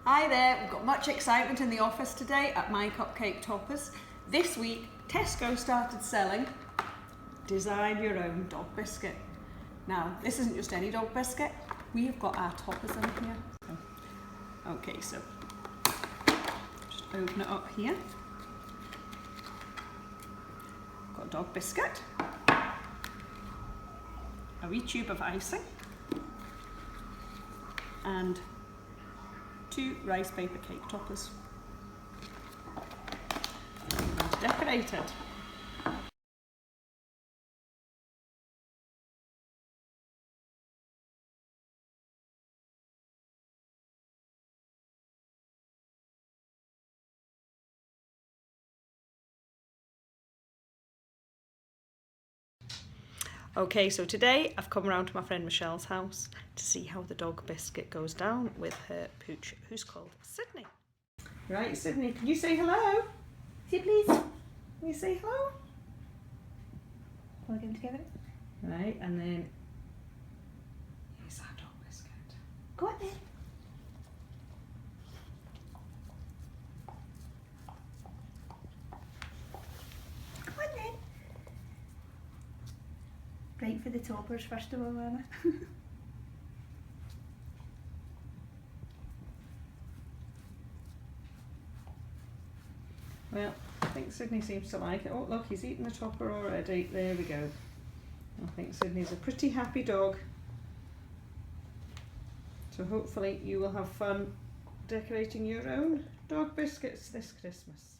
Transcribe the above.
Hi there, we've got much excitement in the office today at My Cupcake Toppers. This week, Tesco started selling Design Your Own Dog Biscuit. Now, this isn't just any dog biscuit, we've got our toppers in here. Okay, so just open it up here. Got Dog Biscuit, a wee tube of icing, and 2 rice paper cake toppers. And decorated. Okay, so today I've come around to my friend Michelle's house to see how the dog biscuit goes down with her pooch, who's called Sidney. Right, Sidney, can you say hello? Say please. Can Can you say hello? we get them together? Right, and then here's our dog biscuit. Go on then. Come on then. Right for the toppers first of all, Anna. Well, I think Sidney seems to like it. Oh, look, he's eaten the topper already. There we go. I think Sidney's a pretty happy dog. So hopefully you will have fun decorating your own dog biscuits this Christmas.